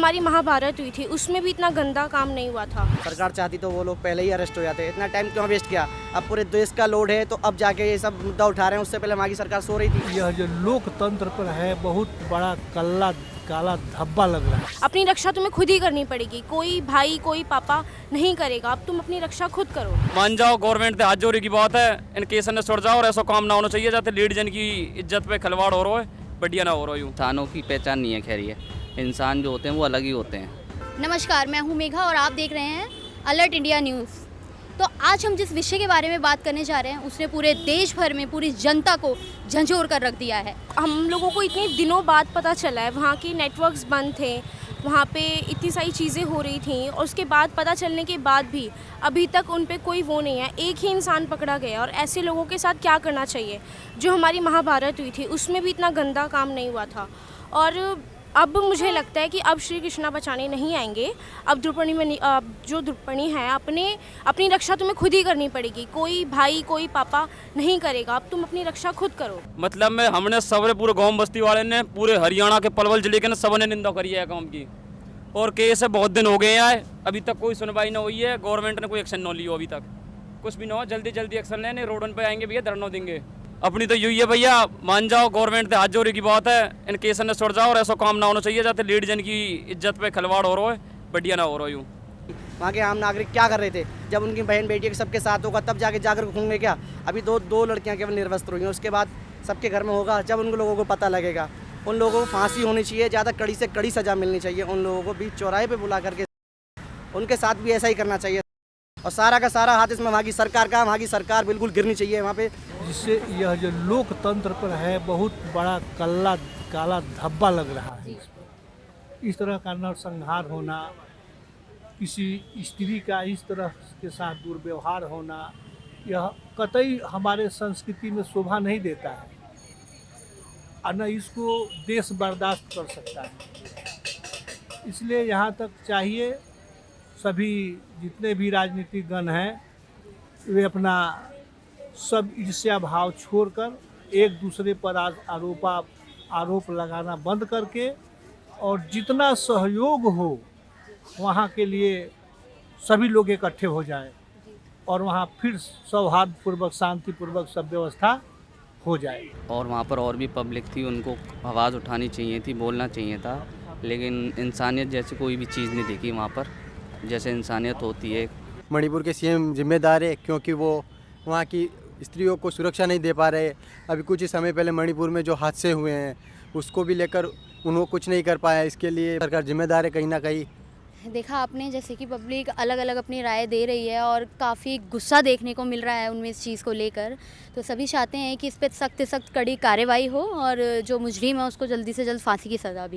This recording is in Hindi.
हमारी महाभारत हुई थी उसमें भी इतना गंदा काम नहीं हुआ था। सरकार चाहती तो वो लोग पहले ही अरेस्ट हो जाते, इतना टाइम क्यों वेस्ट किया। अब पूरे देश का लोड है तो अब जाके ये सब मुद्दा उठा रहे हैं, उससे पहले हमारी सरकार सो रही थी। यह जो लोकतंत्र पर है बहुत बड़ा काला धब्बा लग रहा है। अपनी रक्षा तुम्हें खुद ही करनी पड़ेगी, कोई भाई कोई पापा नहीं करेगा, अब तुम अपनी रक्षा खुद करो। मान जाओ गवर्नमेंट से हाथ जोड़े की बात है, इन केस ने सुट जाओ और ऐसा काम ना होना चाहिए जाते लीड जन की इज्जत पे खिलवाड़ हो रहा है, बढ़िया ना हो रहा यूँ। इंसानों की पहचान नहीं है, खैर ये इंसान जो होते हैं वो अलग ही होते हैं। नमस्कार, मैं हूं मेघा और आप देख रहे हैं अलर्ट इंडिया न्यूज़। तो आज हम जिस विषय के बारे में बात करने जा रहे हैं उसने पूरे देश भर में पूरी जनता को झंझोर कर रख दिया है। हम लोगों को इतने दिनों बाद पता चला है, वहाँ के नेटवर्क्स बंद थे, वहाँ पे इतनी सारी चीज़ें हो रही थी और उसके बाद पता चलने के बाद भी अभी तक उन पे कोई वो नहीं है। एक ही इंसान पकड़ा गया और ऐसे लोगों के साथ क्या करना चाहिए। जो हमारी महाभारत हुई थी उसमें भी इतना गंदा काम नहीं हुआ था और अब मुझे लगता है कि अब श्री कृष्णा बचाने नहीं आएंगे। अब द्रौपदी में जो द्रौपदी है अपनी रक्षा तुम्हें खुद ही करनी पड़ेगी, कोई भाई कोई पापा नहीं करेगा, अब तुम अपनी रक्षा खुद करो। मतलब में हमने सबने पूरे गांव बस्ती वाले ने पूरे हरियाणा के पलवल जिले के सबने निंदा करी है काम की और केस है बहुत दिन हो गए हैं, अभी तक कोई सुनवाई ना हुई है, गवर्नमेंट ने कोई एक्शन न लियो, अभी तक कुछ भी ना हो। जल्दी जल्दी एक्शन लेने, रोडन पे आएंगे भैया, धरना देंगे। अपनी तो यही है भैया, मान जाओ गवर्नमेंट से हाथ जोड़े की बात है, इन केस ने सुट जाओ और ऐसा काम ना होना चाहिए जाते लीड जन की इज्जत पे खिलवाड़ हो रहा है, बढ़िया ना हो रहा यूँ। वहाँ के आम नागरिक क्या कर रहे थे, जब उनकी बहन बेटी सबके साथ होगा तब जाके जाकर घूमेंगे क्या। अभी दो लड़कियाँ केवल निर्वस्त्र हुई हैं, उसके बाद सबके घर में होगा जब उन लोगों को पता लगेगा। उन लोगों को फांसी होनी चाहिए, ज़्यादा कड़ी से कड़ी सज़ा मिलनी चाहिए। उन लोगों को बीच चौराहे पे बुला करके उनके साथ भी ऐसा ही करना चाहिए और सारा का सारा हाथ इसमें वहाँ की सरकार का, वहाँ की सरकार बिल्कुल गिरनी चाहिए वहाँ पे। जिससे यह जो लोकतंत्र पर है बहुत बड़ा काला धब्बा लग रहा है। इस तरह का नरसंहार होना, किसी स्त्री का इस तरह के साथ दुर्व्यवहार होना, यह कतई हमारे संस्कृति में शोभा नहीं देता है और न इसको देश बर्दाश्त कर सकता है। इसलिए यहाँ तक चाहिए सभी जितने भी राजनीतिक गण हैं वे अपना सब ईर्ष्या भाव छोड़कर एक दूसरे पर आरोप लगाना बंद करके और जितना सहयोग हो वहाँ के लिए सभी लोग इकट्ठे हो जाएं और वहाँ फिर सौहार्दपूर्वक शांतिपूर्वक सब व्यवस्था हो जाए। और वहाँ पर और भी पब्लिक थी, उनको आवाज़ उठानी चाहिए थी, बोलना चाहिए था, लेकिन इंसानियत जैसी कोई भी चीज़ नहीं देखी वहाँ पर, जैसे इंसानियत होती है। मणिपुर के सीएम जिम्मेदार है क्योंकि वो वहाँ की स्त्रियों को सुरक्षा नहीं दे पा रहे। अभी कुछ ही समय पहले मणिपुर में जो हादसे हुए हैं उसको भी लेकर उनको कुछ नहीं कर पाया, इसके लिए सरकार जिम्मेदार है कहीं ना कहीं। देखा आपने जैसे कि पब्लिक अलग अलग अपनी राय दे रही है और काफ़ी गुस्सा देखने को मिल रहा है उनमें इस चीज़ को लेकर। तो सभी चाहते हैं कि इस पर सख्त से सख्त कड़ी कार्रवाई हो और जो मुजरिम है उसको जल्दी से जल्द फांसी की सज़ा भी हो।